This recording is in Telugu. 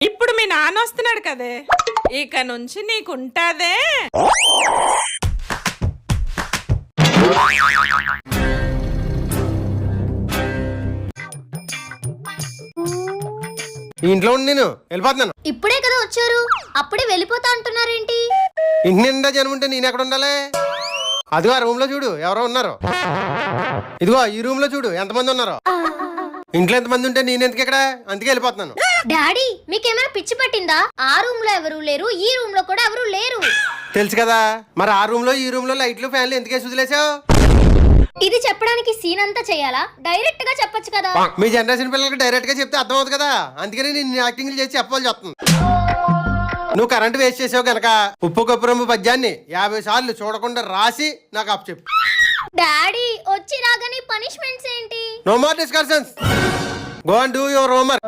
ఇప్పుడు మీ నాన్న వస్తున్నాడు కదే, ఇక నుంచి నీకుంటాదే. ఇంట్లో ఉండి నేను వెళ్ళిపోతున్నాను. ఇప్పుడే కదా వచ్చారు, అప్పుడే వెళ్ళిపోతా అంటున్నారేంటి? ఇంటి నిండా జనం ఉంటే నేను ఎక్కడ ఉండాలి? అదిగో ఆ రూమ్ లో చూడు ఎవరో ఉన్నారు. ఇదిగో ఈ రూమ్ లో చూడు ఎంతమంది ఉన్నారు. ఇంట్లో ఎంతమంది ఉంటే నేను ఎందుకు ఇక్కడ? అందుకే వెళ్ళిపోతున్నాను. డాడీ మీకేమైనా పిచ్చి పట్టిందా? ఆ రూమ్ లో ఎవరు లేరు, ఈ రూమ్ లో కూడా ఎవరు లేరు. తెలుసు కదా, మరి ఆ రూమ్ లో ఈ రూమ్ లో లైట్లు ఫ్యాన్లు ఎందుకే వదిలేసావు? ఇది చెప్పడానికి సీన్ అంతా చేయాలా? డైరెక్ట్ గా చెప్పొచ్చు కదా. మీ జనరేషన్ పిల్లలకి డైరెక్ట్ గా చెప్తే అర్థం అవుతుంది కదా, అందుకని నేను యాక్టింగ్ చేసి చెప్పాల్సి వస్తుంది. నువ్వు కరెంట్ వేస్ట్ చేసావు గనక ఉప్పు కప్పురమ్ము పద్యాన్ని 50 సార్లు చూడకుండా రాసి నాకు అప్పు చెప్పు. డాడీ వచ్చి రాగానే పనిష్మెంట్స్ ఏంటి? No more discussions, go and do your homework.